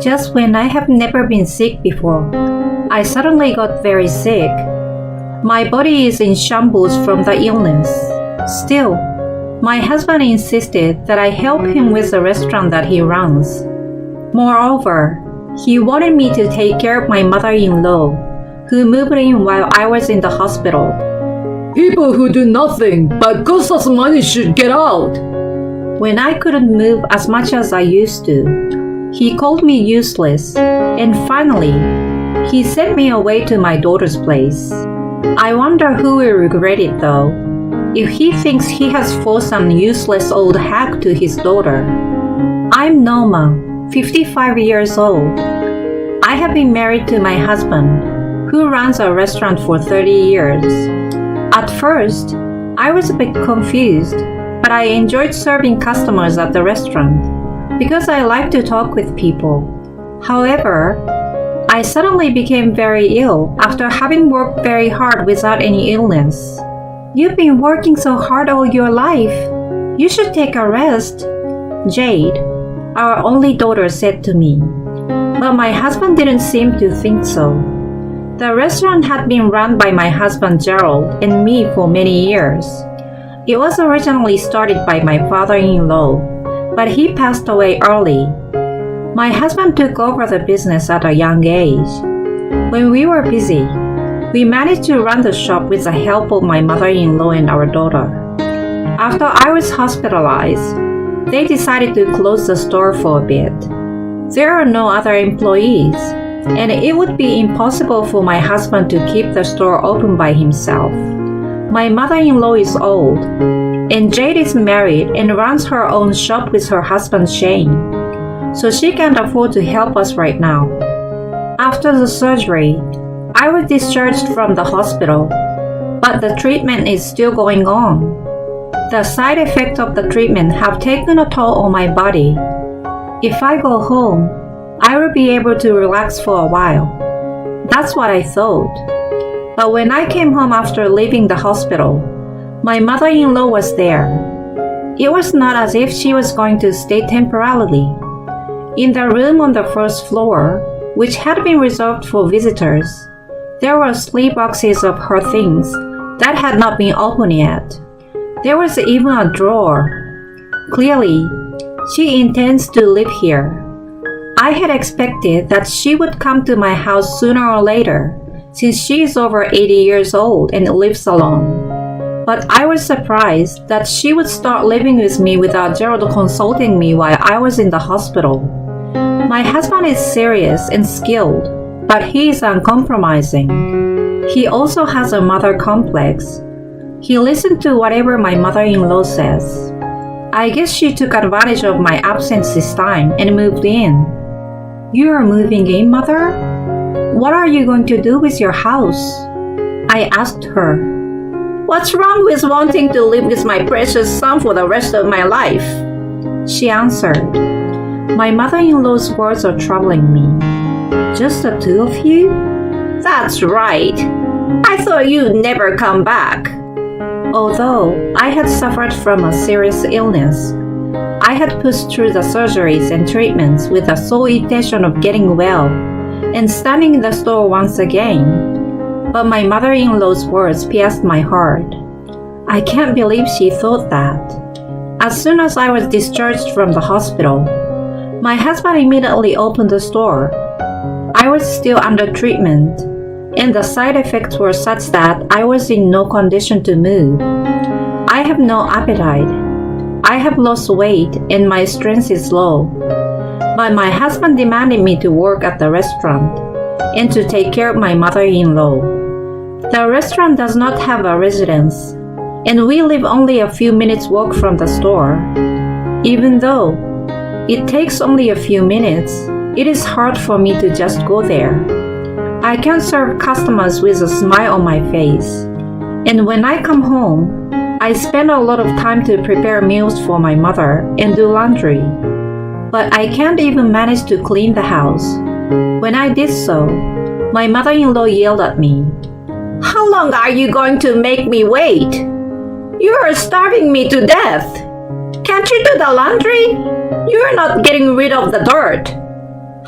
Just when I have never been sick before, I suddenly got very sick. My body is in shambles from the illness. Still, my husband insisted that I help him with the restaurant that he runs. Moreover, he wanted me to take care of my mother-in-law, who moved in while I was in the hospital. People who do nothing but cost us money should get out. When I couldn't move as much as I used to, he called me useless, and finally, he sent me away to my daughter's place. I wonder who will regret it though, if he thinks he has forced some useless old hack to his daughter. I'm Norma, 55 years old. I have been married to my husband, who runs a restaurant for 30 years. At first, I was a bit confused, but I enjoyed serving customers at the restaurant because I like to talk with people. However, I suddenly became very ill after having worked very hard without any illness. You've been working so hard all your life. You should take a rest, Jade, our only daughter, said to me. But my husband didn't seem to think so. The restaurant had been run by my husband Gerald and me for many years. It was originally started by my father-in-law, but he passed away early. My husband took over the business at a young age. When we were busy, we managed to run the shop with the help of my mother-in-law and our daughter. After I was hospitalized, they decided to close the store for a bit. There are no other employees, and it would be impossible for my husband to keep the store open by himself. My mother-in-law is old, and Jade is married and runs her own shop with her husband Shane, so she can't afford to help us right now. After the surgery, I was discharged from the hospital, but the treatment is still going on. The side effects of the treatment have taken a toll on my body. If I go home, I will be able to relax for a while. That's what I thought. But when I came home after leaving the hospital, my mother-in-law was there. It was not as if she was going to stay temporarily. In the room on the first floor, which had been reserved for visitors, there were 3 boxes of her things that had not been opened yet. There was even a drawer. Clearly, she intends to live here. I had expected that she would come to my house sooner or later, since she is over 80 years old and lives alone. But I was surprised that she would start living with me without Gerald consulting me while I was in the hospital. My husband is serious and skilled, but he is uncompromising. He also has a mother complex. He listened to whatever my mother-in-law says. I guess she took advantage of my absence this time and moved in. You are moving in, Mother? What are you going to do with your house? I asked her. What's wrong with wanting to live with my precious son for the rest of my life? She answered. My mother-in-law's words are troubling me. Just the 2 of you? That's right. I thought you'd never come back. Although I had suffered from a serious illness, I had pushed through the surgeries and treatments with the sole intention of getting well and standing in the store once again. But my mother-in-law's words pierced my heart. I can't believe she thought that. As soon as I was discharged from the hospital, my husband immediately opened the store. I was still under treatment, and the side effects were such that I was in no condition to move. I have no appetite. I have lost weight and my strength is low. But my husband demanded me to work at the restaurant and to take care of my mother-in-law. The restaurant does not have a residence, and we live only a few minutes walk from the store. Even though it takes only a few minutes, it is hard for me to just go there. I can serve customers with a smile on my face, and when I come home, I spend a lot of time to prepare meals for my mother and do laundry. But I can't even manage to clean the house. When I did so, my mother-in-law yelled at me. How long are you going to make me wait? You are starving me to death. Can't you do the laundry? You are not getting rid of the dirt.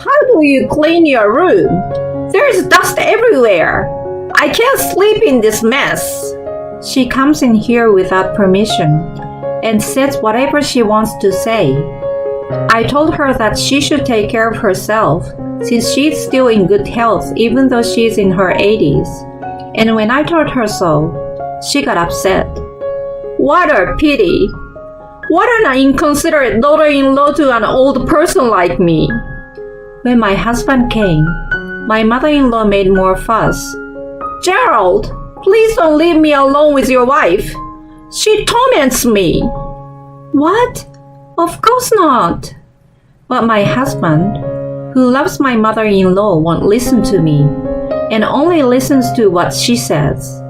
How do you clean your room? There's dust everywhere. I can't sleep in this mess. She comes in here without permission and says whatever she wants to say. I told her that she should take care of herself since she's still in good health even though she's in her 80s. And when I told her so, she got upset. What a pity. What an inconsiderate daughter-in-law to an old person like me. When my husband came, my mother-in-law made more fuss. Gerald, please don't leave me alone with your wife. She torments me. What? Of course not. But my husband, who loves my mother-in-law, won't listen to me and only listens to what she says.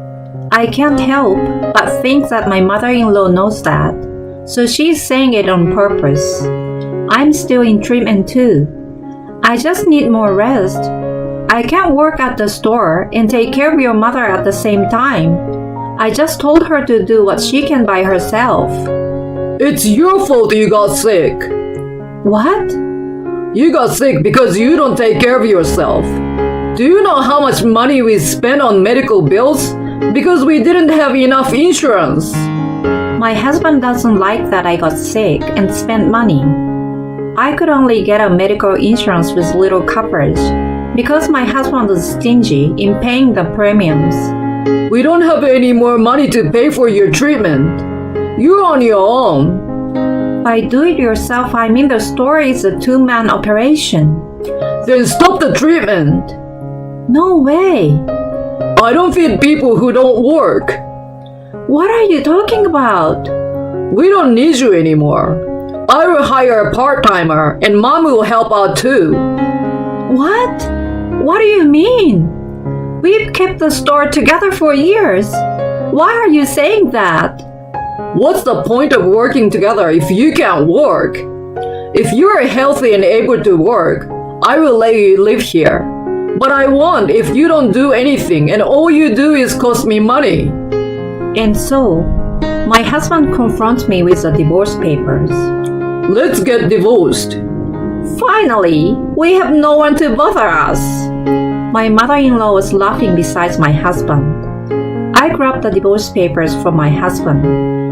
I can't help but think that my mother-in-law knows that, so she's saying it on purpose. I'm still in treatment too. I just need more rest. I can't work at the store and take care of your mother at the same time. I just told her to do what she can by herself. It's your fault you got sick. What? You got sick because you don't take care of yourself. Do you know how much money we spent on medical bills? Because we didn't have enough insurance. My husband doesn't like that I got sick and spent money. I could only get a medical insurance with little coverage because my husband was stingy in paying the premiums. We don't have any more money to pay for your treatment. You're on your own. By do it yourself, I mean the store is a two-man operation. Then stop the treatment. No way. I don't feed people who don't work. What are you talking about? We don't need you anymore. I will hire a part-timer and Mom will help out too. What? What do you mean? We've kept the store together for years. Why are you saying that? What's the point of working together if you can't work? If you are healthy and able to work, I will let you live here. But I won't if you don't do anything and all you do is cost me money. And so, my husband confronts me with the divorce papers. Let's get divorced. Finally, we have no one to bother us. My mother-in-law was laughing beside my husband. I grabbed the divorce papers from my husband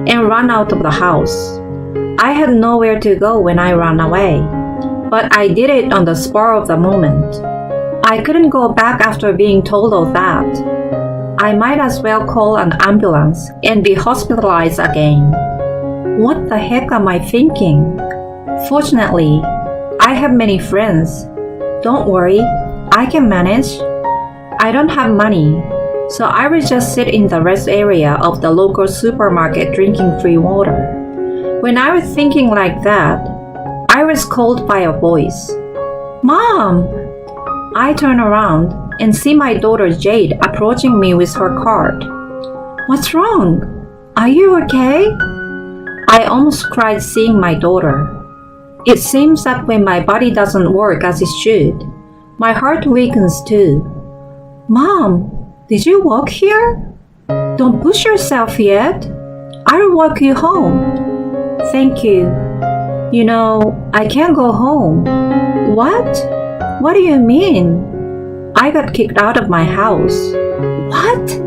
and ran out of the house. I had nowhere to go when I ran away, but I did it on the spur of the moment. I couldn't go back after being told all that. I might as well call an ambulance and be hospitalized again. What the heck am I thinking? Fortunately, I have many friends. Don't worry, I can manage. I don't have money, so I will just sit in the rest area of the local supermarket drinking free water. When I was thinking like that, I was called by a voice. Mom! I turn around and see my daughter Jade approaching me with her cart. What's wrong? Are you okay? I almost cried seeing my daughter. It seems that when my body doesn't work as it should, my heart weakens too. Mom, did you walk here? Don't push yourself yet. I'll walk you home. Thank you. You know, I can't go home. What? What do you mean? I got kicked out of my house. What?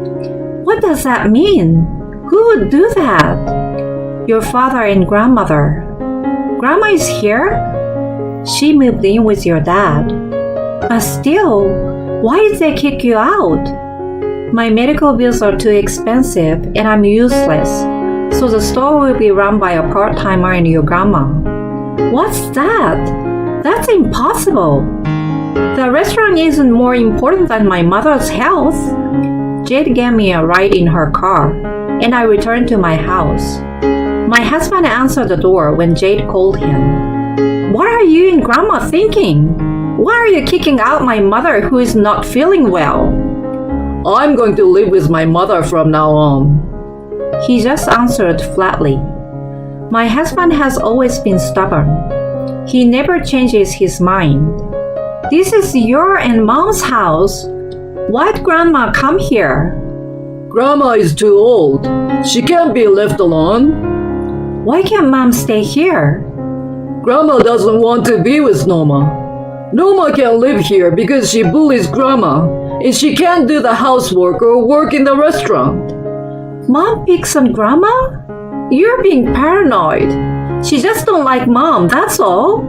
What does that mean? Who would do that? Your father and grandmother. Grandma is here? She moved in with your dad. But still, why did they kick you out? My medical bills are too expensive and I'm useless, so the store will be run by a part-timer and your grandma. What's that? That's impossible. The restaurant isn't more important than my mother's health. Jade gave me a ride in her car, and I returned to my house. My husband answered the door when Jade called him. What are you and Grandma thinking? Why are you kicking out my mother who is not feeling well? I'm going to live with my mother from now on. He just answered flatly. My husband has always been stubborn. He never changes his mind. This is your and Mom's house. Why'd Grandma come here? Grandma is too old. She can't be left alone. Why can't Mom stay here? Grandma doesn't want to be with Norma. Noma can't live here because she bullies Grandma, and she can't do the housework or work in the restaurant. Mom picks on Grandma? You're being paranoid. She just don't like Mom, that's all.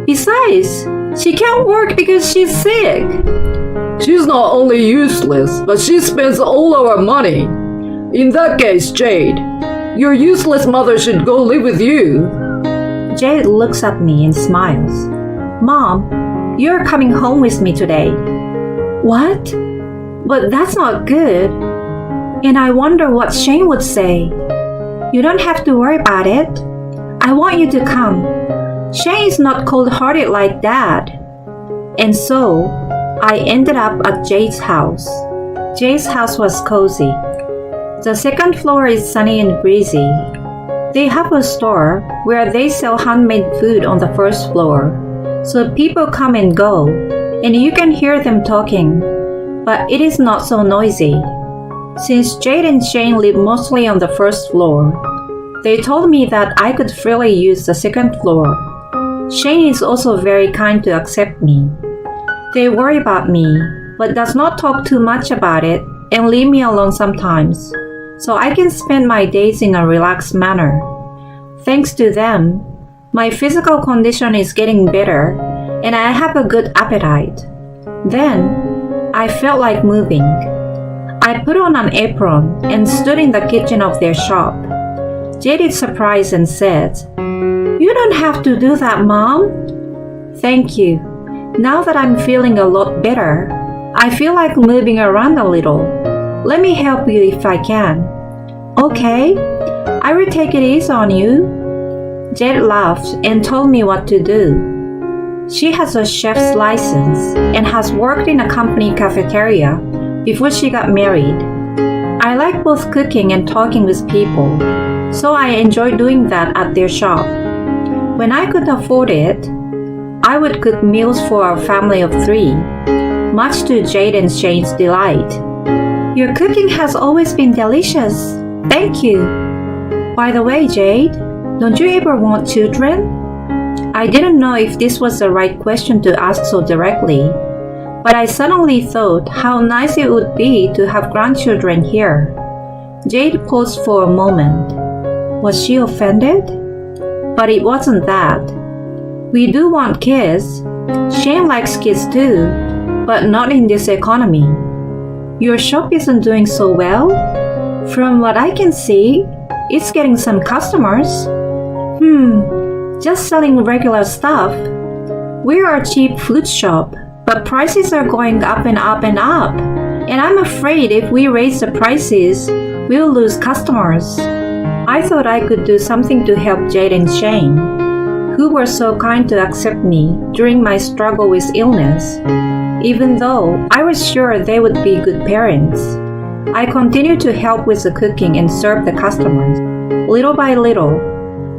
Besides, she can't work because she's sick. She's not only useless, but she spends all our money. In that case, Jade, your useless mother should go live with you. Jade looks at me and smiles. Mom, you're coming home with me today. What? But that's not good. And I wonder what Shane would say. You don't have to worry about it. I want you to come. Shane is not cold-hearted like Dad. And so, I ended up at Jade's house. Jade's house was cozy. The second floor is sunny and breezy. They have a store where they sell handmade food on the first floor. So people come and go, and you can hear them talking. But it is not so noisy. Since Jade and Shane live mostly on the first floor, they told me that I could freely use the second floor. Shane is also very kind to accept me. They worry about me, but does not talk too much about it and leave me alone sometimes, so I can spend my days in a relaxed manner. Thanks to them, my physical condition is getting better and I have a good appetite. Then, I felt like moving. I put on an apron and stood in the kitchen of their shop. Jade is surprised and said, "You don't have to do that, Mom." Thank you. Now that I'm feeling a lot better, I feel like moving around a little. Let me help you if I can. Okay, I will take it easy on you. Jade laughed and told me what to do. She has a chef's license and has worked in a company cafeteria before she got married. I like both cooking and talking with people, so I enjoy doing that at their shop. When I could afford it, I would cook meals for our family of 3, much to Jade and Shane's delight. Your cooking has always been delicious. Thank you. By the way, Jade, don't you ever want children? I didn't know if this was the right question to ask so directly, but I suddenly thought how nice it would be to have grandchildren here. Jade paused for a moment. Was she offended? But it wasn't that. We do want kids. Shane likes kids too, but not in this economy. Your shop isn't doing so well. From what I can see, it's getting some customers. Just selling regular stuff. We are a cheap food shop, but prices are going up and up and up. And I'm afraid if we raise the prices, we'll lose customers. I thought I could do something to help Jade and Shane, who were so kind to accept me during my struggle with illness. Even though I was sure they would be good parents, I continued to help with the cooking and serve the customers. Little by little,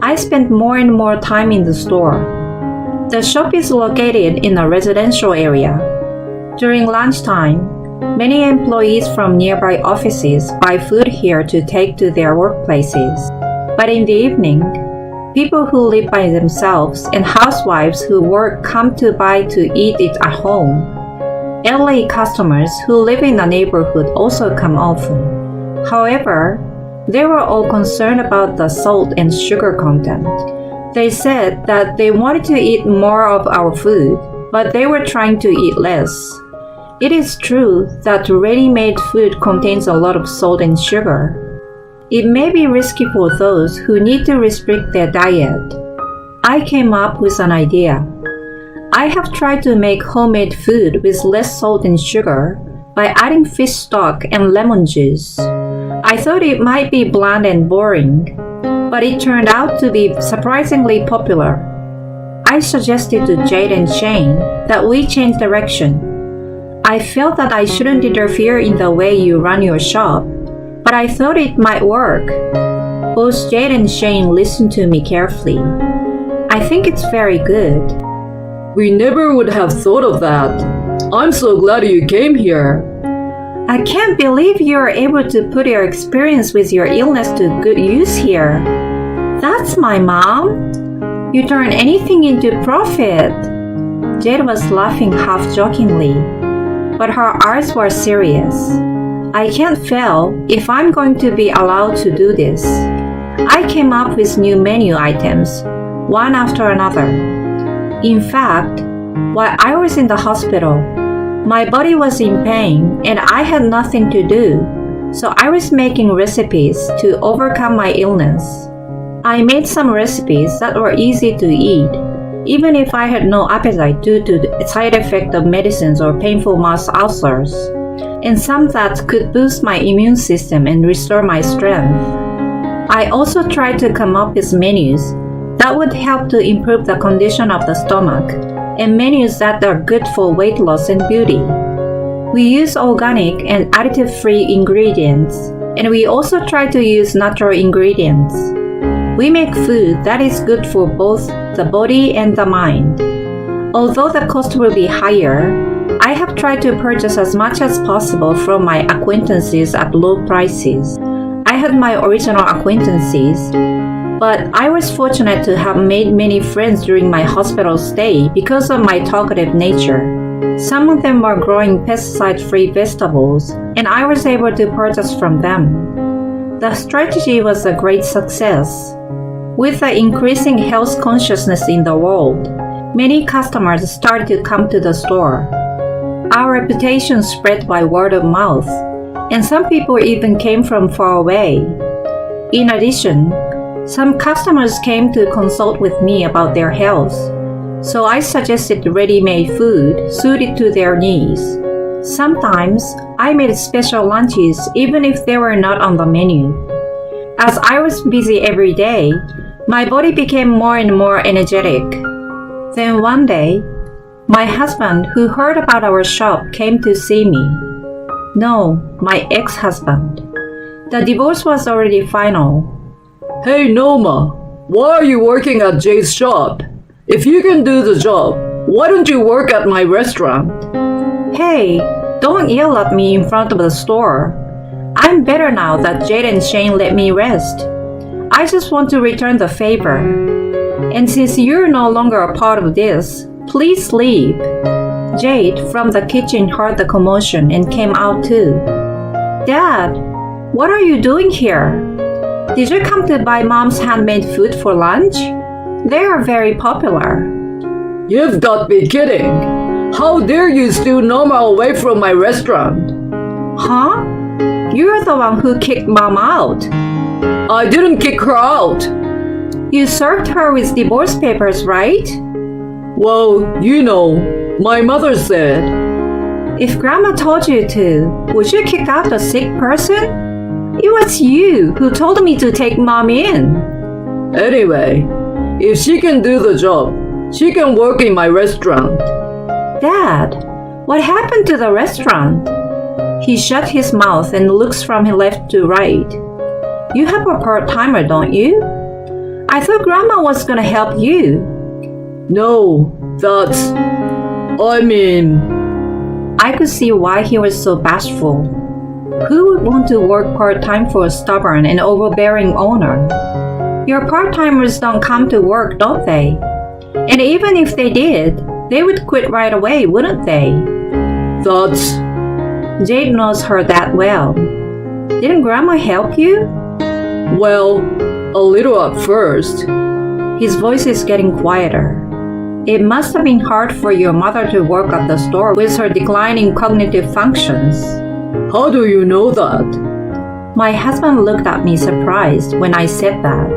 I spent more and more time in the store. The shop is located in a residential area. During lunchtime, many employees from nearby offices buy food here to take to their workplaces. But in the evening, people who live by themselves and housewives who work come to buy to eat it at home. Elderly customers who live in the neighborhood also come often. However, they were all concerned about the salt and sugar content. They said that they wanted to eat more of our food, but they were trying to eat less. It is true that ready-made food contains a lot of salt and sugar. It may be risky for those who need to restrict their diet. I came up with an idea. I have tried to make homemade food with less salt and sugar by adding fish stock and lemon juice. I thought it might be bland and boring, but it turned out to be surprisingly popular. I suggested to Jade and Shane that we change direction. I felt that I shouldn't interfere in the way you run your shop, but I thought it might work. Both Jade and Shane listened to me carefully. I think it's very good. We never would have thought of that. I'm so glad you came here. I can't believe you are able to put your experience with your illness to good use here. That's my mom. You turn anything into profit. Jade was laughing half-jokingly, but her eyes were serious. I can't fail if I'm going to be allowed to do this. I came up with new menu items, one after another. In fact, while I was in the hospital, my body was in pain and I had nothing to do, so I was making recipes to overcome my illness. I made some recipes that were easy to eat, even if I had no appetite due to the side effect of medicines or painful mouth ulcers, and some that could boost my immune system and restore my strength. I also tried to come up with menus that would help to improve the condition of the stomach, and menus that are good for weight loss and beauty. We use organic and additive-free ingredients, and we also try to use natural ingredients. We make food that is good for both the body and the mind. Although the cost will be higher, I have tried to purchase as much as possible from my acquaintances at low prices. I had my original acquaintances, but I was fortunate to have made many friends during my hospital stay because of my talkative nature. Some of them were growing pesticide-free vegetables, and I was able to purchase from them. The strategy was a great success. With the increasing health consciousness in the world, many customers started to come to the store. Our reputation spread by word of mouth, and some people even came from far away. In addition, some customers came to consult with me about their health, so I suggested ready-made food suited to their needs. Sometimes I made special lunches even if they were not on the menu. As I was busy every day, my body became more and more energetic. Then one day, my husband, who heard about our shop, came to see me. No, my ex-husband. The divorce was already final. Hey Noma, why are you working at Jade's shop? If you can do the job, why don't you work at my restaurant? Hey, don't yell at me in front of the store. I'm better now that Jade and Shane let me rest. I just want to return the favor. And since you're no longer a part of this, please leave. Jade from the kitchen heard the commotion and came out too. Dad, what are you doing here? Did you come to buy Mom's handmade food for lunch? They are very popular. You've got to be kidding. How dare you steal Noma away from my restaurant? Huh? You're the one who kicked Mom out. I didn't kick her out. You served her with divorce papers, right? Well, you know, my mother said. If Grandma told you to, would you kick out a sick person? It was you who told me to take Mom in. Anyway, if she can do the job, she can work in my restaurant. Dad, what happened to the restaurant? He shut his mouth and looks from left to right. You have a part-timer, don't you? I thought Grandma was gonna help you. No, I could see why he was so bashful. Who would want to work part-time for a stubborn and overbearing owner? Your part-timers don't come to work, don't they? And even if they did, they would quit right away, wouldn't they? Jade knows her that well. Didn't Grandma help you? Well, a little at first. His voice is getting quieter. It must have been hard for your mother to work at the store with her declining cognitive functions. How do you know that? My husband looked at me surprised when I said that.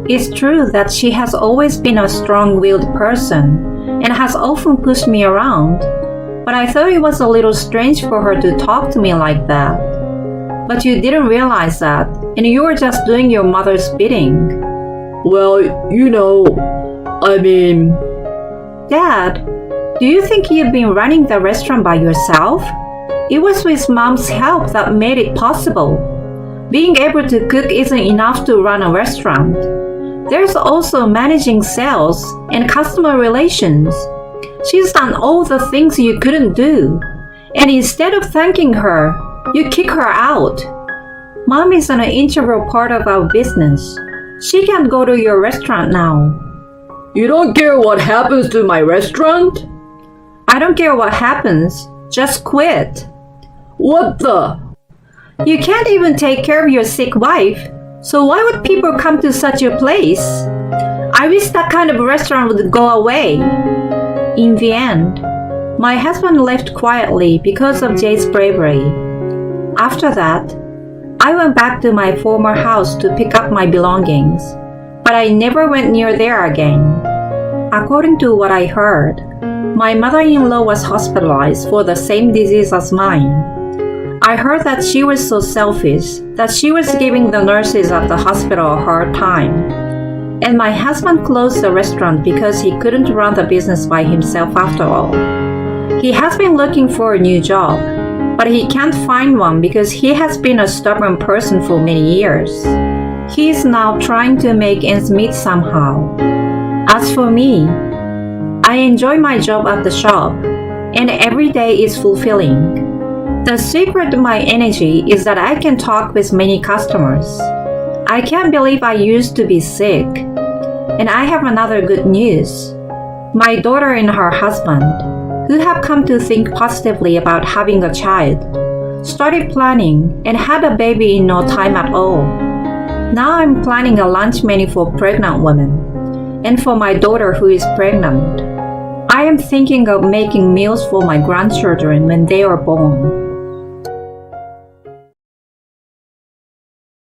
It's true that she has always been a strong-willed person and has often pushed me around, but I thought it was a little strange for her to talk to me like that. But you didn't realize that, and you were just doing your mother's bidding. Well, you know, Dad, do you think you've been running the restaurant by yourself? It was with Mom's help that made it possible. Being able to cook isn't enough to run a restaurant. There's also managing sales and customer relations. She's done all the things you couldn't do. And instead of thanking her, you kick her out. Mom is an integral part of our business. She can't go to your restaurant now. You don't care what happens to my restaurant? I don't care what happens. Just quit. What the? You can't even take care of your sick wife. So why would people come to such a place? I wish that kind of restaurant would go away. In the end, my husband left quietly because of Jay's bravery. After that, I went back to my former house to pick up my belongings, but I never went near there again. According to what I heard, my mother-in-law was hospitalized for the same disease as mine. I heard that she was so selfish that she was giving the nurses at the hospital a hard time. And my husband closed the restaurant because he couldn't run the business by himself after all. He has been looking for a new job, but he can't find one because he has been a stubborn person for many years. He is now trying to make ends meet somehow. As for me, I enjoy my job at the shop, and every day is fulfilling. The secret to my energy is that I can talk with many customers. I can't believe I used to be sick. And I have another good news. My daughter and her husband, who have come to think positively about having a child, started planning and had a baby in no time at all. Now I'm planning a lunch menu for pregnant women and for my daughter who is pregnant. I am thinking of making meals for my grandchildren when they are born.